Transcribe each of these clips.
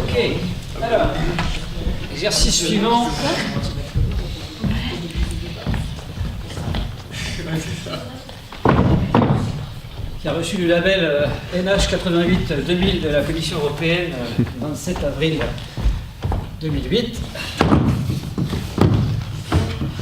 Ok. Alors, exercice suivant. Qui a reçu le label NH88-2000 de la Commission européenne 27 avril 2008.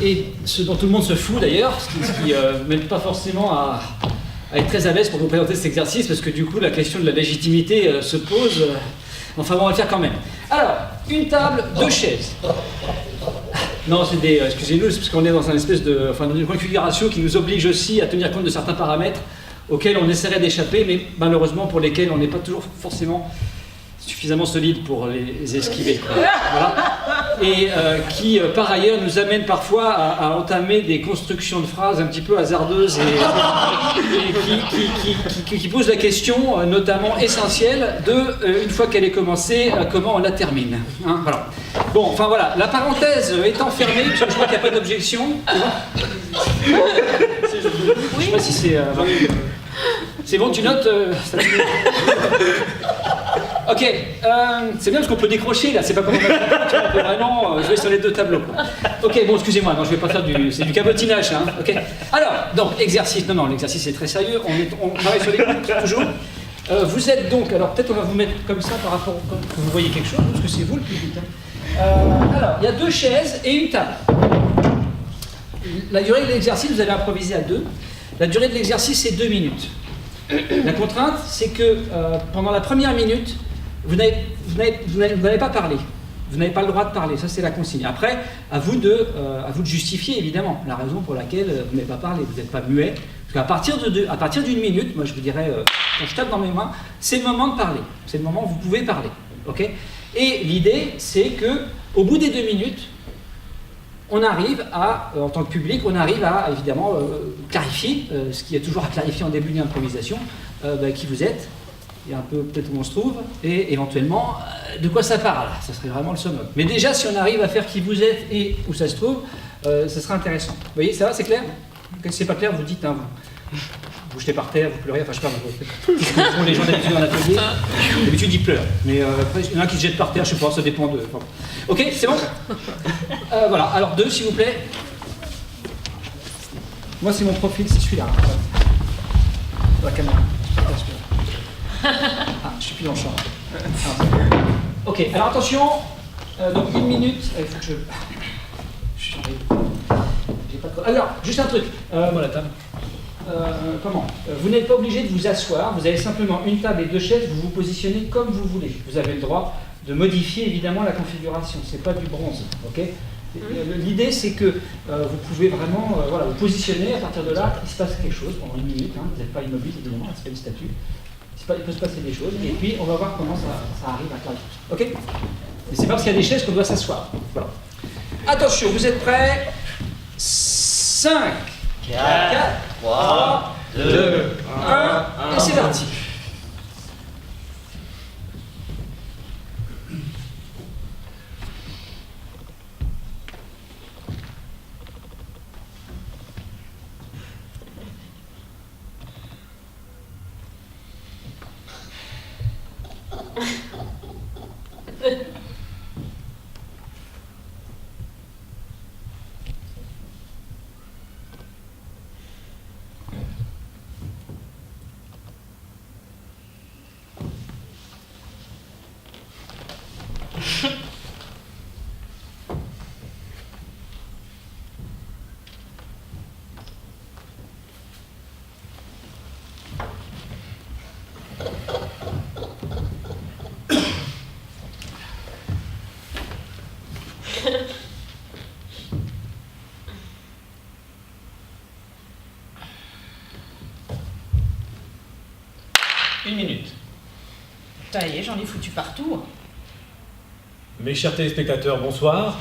Et ce dont tout le monde se fout d'ailleurs, ce qui m'aide pas forcément à être très à l'aise pour vous présenter cet exercice, parce que du coup la question de la légitimité se pose. Enfin bon, on va le faire quand même. Alors, une table, deux chaises. Non, c'est des... excusez-nous, c'est parce qu'on est dans une espèce de... Enfin, dans une configuration qui nous oblige aussi à tenir compte de certains paramètres auxquels on essaierait d'échapper, mais malheureusement pour lesquels on n'est pas toujours forcément suffisamment solide pour les esquiver. Voilà. Et qui, par ailleurs, nous amène parfois à entamer des constructions de phrases un petit peu hasardeuses et qui posent la question, notamment essentielle, de, une fois qu'elle est commencée, comment on la termine. Hein, voilà. Bon, enfin voilà, la parenthèse étant fermée, parce que je crois qu'il n'y a pas d'objection. Je ne sais pas si c'est... c'est bon, tu notes Ok, c'est bien parce qu'on peut décrocher là, c'est pas comme on peut vraiment jouer sur les deux tableaux. Quoi. Ok, bon, excusez-moi, non, je vais pas faire c'est du cabotinage, hein. Ok. Alors, donc, exercice, non, l'exercice est très sérieux, on travaille sur les groupes, toujours. Vous êtes donc, alors peut-être on va vous mettre comme ça par rapport, que vous voyez quelque chose, parce que c'est vous le public. Alors, il y a deux chaises et une table. La durée de l'exercice, vous allez improviser à deux. La durée de l'exercice, c'est 2 minutes. La contrainte, c'est que pendant la première minute, vous n'allez pas parler. Vous n'avez pas le droit de parler, ça c'est la consigne. Après, à vous de justifier évidemment la raison pour laquelle vous n'avez pas parlé, vous n'êtes pas muet. Parce qu'à partir d'une minute, moi je vous dirais, quand je tape dans mes mains, c'est le moment de parler. C'est le moment où vous pouvez parler. Okay, et l'idée, c'est que au bout des 2 minutes, on arrive à, en tant que public, on arrive à évidemment clarifier, ce qui est toujours à clarifier en début d'improvisation, qui vous êtes, et un peu peut-être où on se trouve, et éventuellement de quoi ça parle. Ça serait vraiment le summum. Mais déjà, si on arrive à faire qui vous êtes et où ça se trouve, ça serait intéressant. Vous voyez, ça va, c'est clair? Quand c'est pas clair, vous dites, hein, vous jetez par terre, vous pleurez, enfin je sais pas, pour les gens d'habitude en atelier, d'habitude ils pleurent, mais après il y en a qui se jettent par terre, je sais pas, ça dépend d'eux. Enfin, ok, c'est bon. Voilà, alors 2 s'il vous plaît. Moi c'est mon profil, c'est celui-là. La caméra. Ah, je suis plus dans le champ. Ok, alors attention, donc 1 minute, il faut que je j'ai pas trop... Alors, juste un truc, voilà, table. Vous n'êtes pas obligé de vous asseoir, vous avez simplement une table et 2 chaises, vous vous positionnez comme vous voulez. Vous avez le droit de modifier évidemment la configuration, c'est pas du bronze. Okay, l'idée c'est que vous pouvez vraiment voilà, vous positionner, à partir de là, il se passe quelque chose pendant 1 minute, hein, vous n'êtes pas immobile évidemment, c'est pas une statue. Il peut se passer des choses, et puis on va voir comment ça arrive à clarifier. Ok. Mais c'est pas parce qu'il y a des chaises qu'on doit s'asseoir. Voilà. Attention, vous êtes prêts? 5, 4, 3, 2, 1, et c'est parti. Une minute. Ça y est, j'en ai foutu partout. Mes chers téléspectateurs, bonsoir.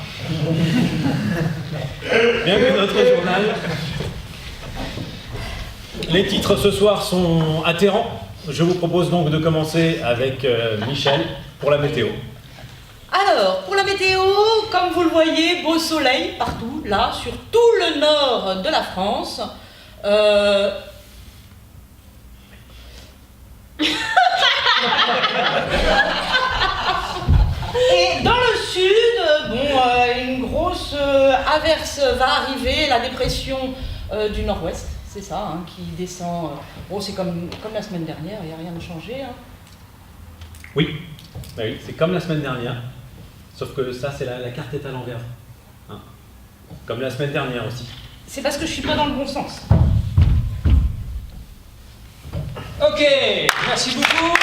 Bienvenue dans notre journal. Les titres ce soir sont atterrants. Je vous propose donc de commencer avec Michel pour la météo. Alors, pour la météo, comme vous le voyez, beau soleil partout, là, sur tout le nord de la France. grosse averse va arriver, la dépression du nord-ouest, c'est ça, hein, qui descend. Bon, c'est comme la semaine dernière, il n'y a rien de changé. Hein. Oui, bah oui, c'est comme la semaine dernière, sauf que ça, c'est la carte est à l'envers. Hein. Comme la semaine dernière aussi. C'est parce que je suis pas dans le bon sens. Ok, merci beaucoup.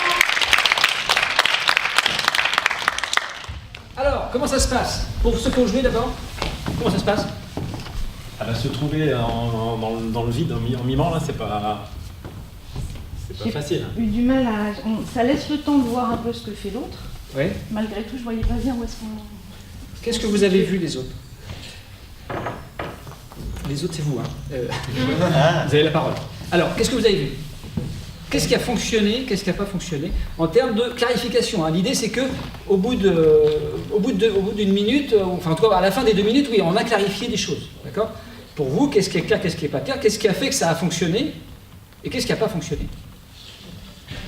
Alors, comment ça se passe? Pour ceux qui ont joué d'abord, comment ça se passe? Ah bah, se trouver dans le vide en mimant, là, c'est pas facile. J'ai eu du mal à. Ça laisse le temps de voir un peu ce que fait l'autre. Oui. Malgré tout, je voyais pas bien où est-ce qu'on. Qu'est-ce que vous avez vu les autres? Les autres, c'est vous, hein. Vous avez la parole. Alors, qu'est-ce que vous avez vu? Qu'est-ce qui a fonctionné, qu'est-ce qui n'a pas fonctionné en termes de clarification, hein. L'idée, c'est que au bout d'une minute, enfin en tout cas à la fin des 2 minutes, oui, on a clarifié des choses, d'accord? Pour vous, qu'est-ce qui est clair, qu'est-ce qui n'est pas clair, qu'est-ce qui a fait que ça a fonctionné et qu'est-ce qui n'a pas fonctionné?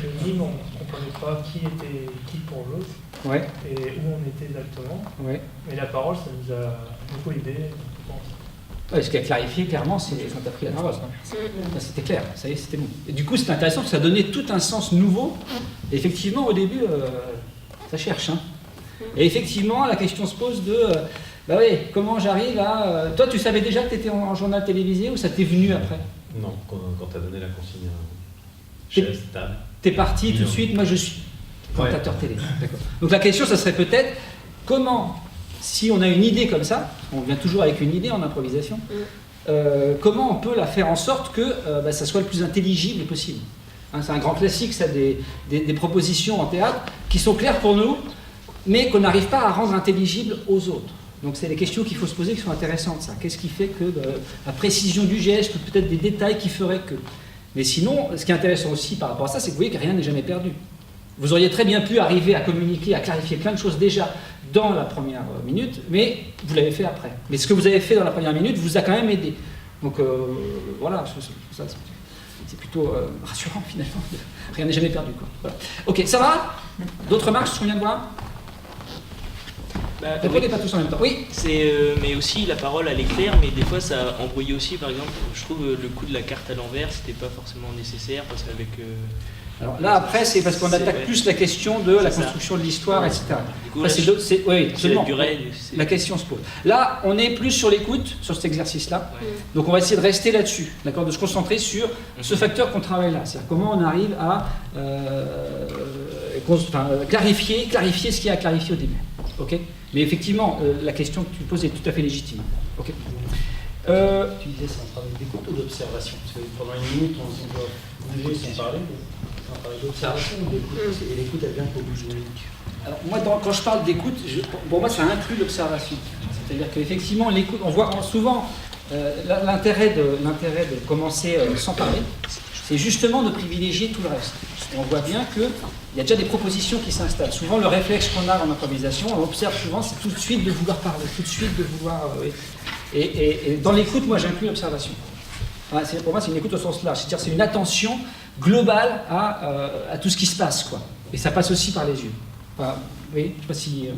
Le mime, on ne comprenait pas qui était qui pour l'autre Ouais, et où on était exactement. ouais. Mais la parole, ça nous a beaucoup aidé, je pense. Ouais, ce qui a clarifié clairement, c'est quand tu as pris la parole. Ça, c'était clair, ça y est, c'était bon. Et du coup, c'est intéressant parce que ça donnait tout un sens nouveau. Et effectivement, au début, ça cherche. Hein. Et effectivement, la question se pose de bah oui, comment j'arrive à. Toi, tu savais déjà que tu étais en journal télévisé ou ça t'est venu après? Non, quand tu as donné la consigne chaise, table. T'es parti tout de suite, moi je suis commentateur télé. D'accord. Donc la question, ça serait peut-être comment, si on a une idée comme ça, on vient toujours avec une idée en improvisation, comment on peut la faire en sorte que ça soit le plus intelligible possible. Hein, c'est un grand classique, ça, des propositions en théâtre qui sont claires pour nous, mais qu'on n'arrive pas à rendre intelligibles aux autres. Donc c'est des questions qu'il faut se poser qui sont intéressantes. Ça. Qu'est-ce qui fait que la précision du geste, ou peut-être des détails qui feraient que... Mais sinon, ce qui est intéressant aussi par rapport à ça, c'est que vous voyez que rien n'est jamais perdu. Vous auriez très bien pu arriver à communiquer, à clarifier plein de choses déjà dans la première minute, mais vous l'avez fait après. Mais ce que vous avez fait dans la première minute vous a quand même aidé. Donc voilà, c'est plutôt rassurant finalement. Rien n'est jamais perdu, quoi. Voilà. Ok, ça va? D'autres remarques sur ce qu'on vient de voir? Répondez pas tous en même temps. Oui. Mais aussi la parole elle est claire, mais des fois ça embrouille aussi. Par exemple, je trouve le coup de la carte à l'envers, c'était pas forcément nécessaire parce qu'avec. Alors là après c'est parce qu'on attaque plus la question de la construction de l'histoire, etc. Du coup, Après, oui, la seulement. durée. La question se pose. Là, on est plus sur l'écoute, sur cet exercice-là. Ouais. Donc on va essayer de rester là-dessus, d'accord, de se concentrer sur ce facteur qu'on travaille là. C'est-à-dire comment on arrive à clarifier ce qu'il y a à clarifier au début. Ok. Mais effectivement, la question que tu poses est tout à fait légitime. Ok. Tu disais c'est un travail d'écoute ou d'observation? Parce que pendant une minute, on doit bouger sans parler. C'est un travail d'observation ou d'écoute? Et l'écoute, elle vient pour bouger. Alors moi, quand je parle d'écoute, pour moi, ça inclut l'observation. C'est-à-dire qu'effectivement, l'écoute, on voit souvent l'intérêt de commencer sans parler, c'est justement de privilégier tout le reste. Et on voit bien qu'il y a déjà des propositions qui s'installent. Souvent, le réflexe qu'on a en improvisation, on observe souvent, c'est tout de suite de vouloir parler, tout de suite de vouloir... Et dans l'écoute, moi, j'inclus l'observation. Enfin, pour moi, c'est une écoute au sens large. C'est-à-dire c'est une attention globale à tout ce qui se passe, quoi. Et ça passe aussi par les yeux. Enfin, oui, je ne sais pas si...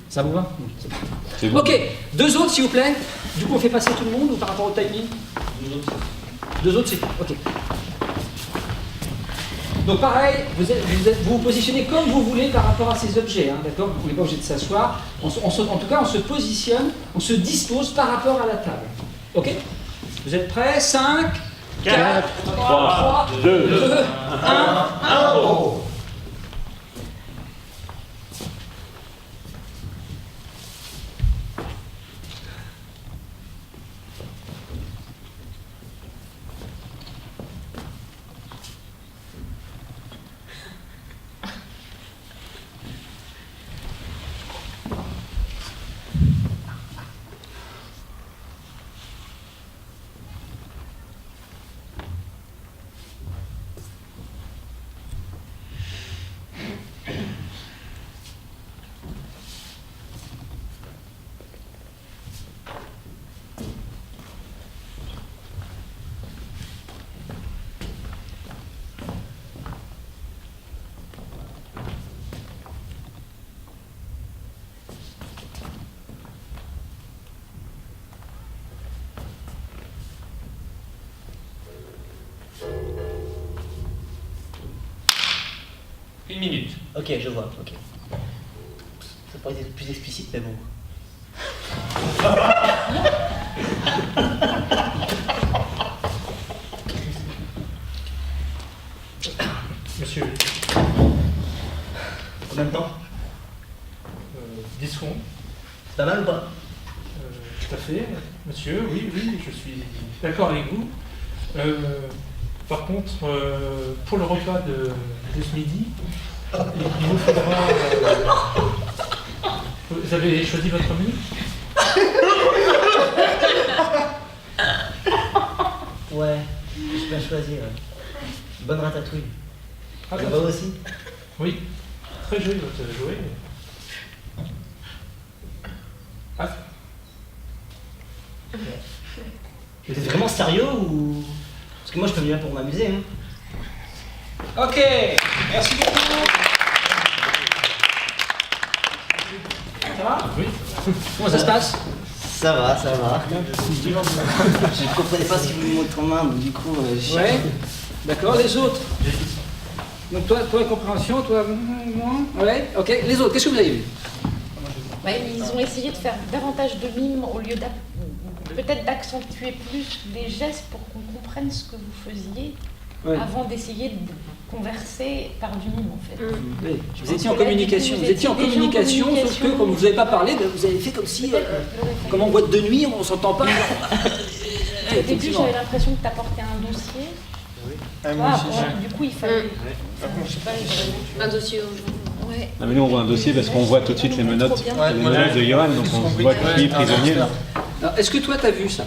ça vous va? C'est bon. Ok, 2 autres, s'il vous plaît. Du coup, on fait passer tout le monde ou par rapport au timing? 2 autres, c'est tout. Ok. Donc pareil, vous vous positionnez comme vous voulez par rapport à ces objets, hein, d'accord? On n'est pas obligé de s'asseoir. En tout cas, on se positionne, on se dispose par rapport à la table. Ok? Vous êtes prêts? 5, 4, 3, 2, 1, 0. minute. Ok, je vois, ok. Ça pourrait être plus explicite, mais bon. Monsieur, Combien de temps 10 secondes. C'est pas mal ou pas? Tout à fait. Monsieur, oui, je suis d'accord avec vous. Par contre, pour le repas de ce midi, il vous faudra... vous avez choisi votre menu? Ouais, j'ai bien choisi. Ouais. Bonne ratatouille. Ah, Ça va aussi? Oui, très joli votre jouet. Ah, Vous êtes vraiment sérieux ou... Parce que moi je peux venir pour m'amuser. Hein. Ok, merci beaucoup. Ça va? oui. Comment ça se passe? Ça va, ça va. Je ne comprenais pas ce qu'il voulait montrer en main, donc du coup... Ouais, d'accord, les autres? Donc toi, compréhension, toi, ouais, ok. Les autres, qu'est-ce que vous avez vu? Ouais, ils ont essayé de faire davantage de mimes au lieu peut-être d'accentuer plus les gestes pour qu'on comprenne ce que vous faisiez Ouais. avant d'essayer de converser par du mime en fait. Oui, Je vous pense étiez en que là, communication, du coup, vous étiez en déjà communication, sauf que comme vous n'avez pas parlé, ben, vous avez fait comme si, comme en boîte de nuit, on s'entend pas. Au début, j'avais l'impression que tu apportais un dossier. Du coup, il fallait. Je sais pas, Un dossier. Ouais. Non, mais nous on voit un dossier parce qu'on voit tout de suite les menottes, les menottes de Johan, donc on voit qui est prisonnier. Alors, est-ce que toi tu as vu ça?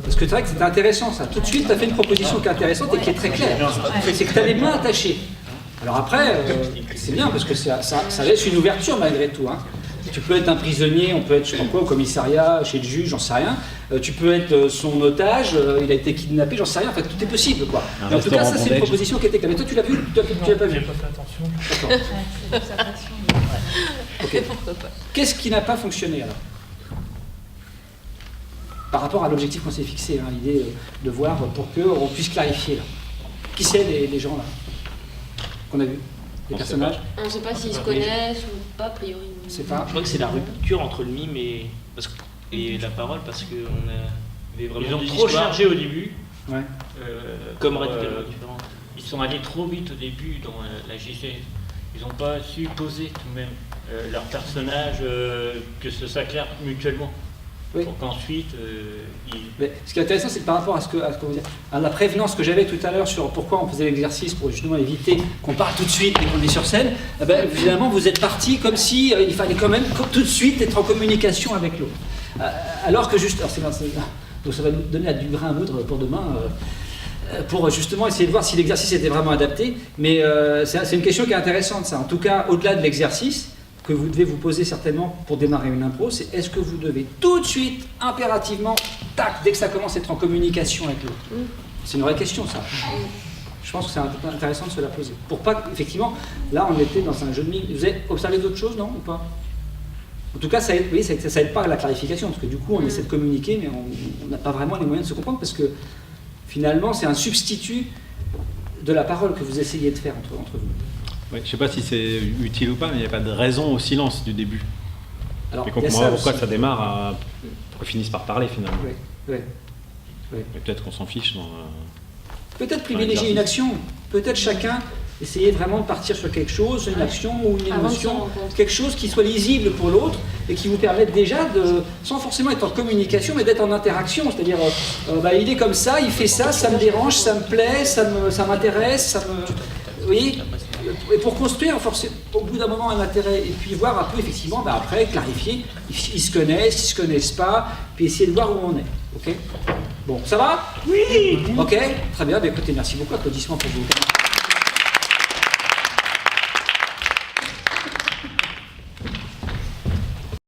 Parce que c'est vrai que c'était intéressant ça. Tout de suite tu as fait une proposition qui est intéressante et qui est très claire. C'est que tu as les mains attachées. Alors après, c'est bien parce que ça laisse une ouverture malgré tout. Hein. Tu peux être un prisonnier, on peut être je sais pas quoi, au commissariat, chez le juge, j'en sais rien. Tu peux être son otage, il a été kidnappé, j'en sais rien. En fait, tout est possible quoi. Mais en tout cas, ça c'est une proposition qui était claire. Mais toi tu l'as vu? Tu l'as pas vu? J'ai pas fait attention. D'accord. C'est l'observation. Ok. Qu'est-ce qui n'a pas fonctionné alors? Par rapport à l'objectif qu'on s'est fixé, hein, l'idée de voir pour qu'on puisse clarifier là. Qui c'est les gens là qu'on a vus? Les personnages? On ne sait pas s'ils se connaissent ou pas, a priori. C'est pas. Je crois que c'est la rupture entre le mime et la parole parce qu'on avait vraiment Ils ont deux trop histoires chargé au début. Ouais. comme radicalement différentes. Ils sont allés trop vite au début dans la JC. Ils n'ont pas su poser tout de même leur personnage, que ce soit clair mutuellement. Oui. Pour qu'ensuite, Mais ce qui est intéressant, c'est que par rapport à ce que vous dites, à la prévenance que j'avais tout à l'heure sur pourquoi on faisait l'exercice pour justement éviter qu'on parle tout de suite et qu'on est sur scène, eh ben, finalement vous êtes parti comme si il fallait quand même tout de suite être en communication avec l'autre. Alors que juste, alors donc ça va nous donner du grain à moudre pour demain. Pour justement essayer de voir si l'exercice était vraiment adapté. Mais c'est une question qui est intéressante ça. En tout cas, au-delà de l'exercice, que vous devez vous poser certainement pour démarrer une impro, c'est est-ce que vous devez tout de suite, impérativement, tac, dès que ça commence à être en communication avec l'autre. C'est une vraie question ça. Je pense que c'est intéressant de se la poser. Pour pas, effectivement, là on était dans un jeu de mime. Vous avez observé d'autres choses, non, ou pas? En tout cas, ça aide, oui, ça aide pas à la clarification, parce que du coup on essaie de communiquer, mais on n'a pas vraiment les moyens de se comprendre, parce que finalement c'est un substitut de la parole que vous essayez de faire entre vous. Ouais, je ne sais pas si c'est utile ou pas, mais il n'y a pas de raison au silence du début. Alors, et qu'on comprend pourquoi ça démarre, pour qu'ils finissent par parler finalement. Oui. Et peut-être qu'on s'en fiche dans... Peut-être privilégier une action, peut-être chacun essayer vraiment de partir sur quelque chose, une action ou une émotion, quelque chose qui soit lisible pour l'autre et qui vous permette déjà de, sans forcément être en communication, mais d'être en interaction. C'est-à-dire, il est comme ça, il fait ça, ça me dérange, ça me plaît, ça m'intéresse, ça me... Vous voyez? Et pour construire au bout d'un moment un intérêt et puis voir un peu effectivement après clarifier, ils se connaissent, ils se connaissent pas, puis essayer de voir où on est. Ok? Bon, ça va? Oui. Ok, très bien. Écoutez, merci beaucoup. Applaudissements pour vous.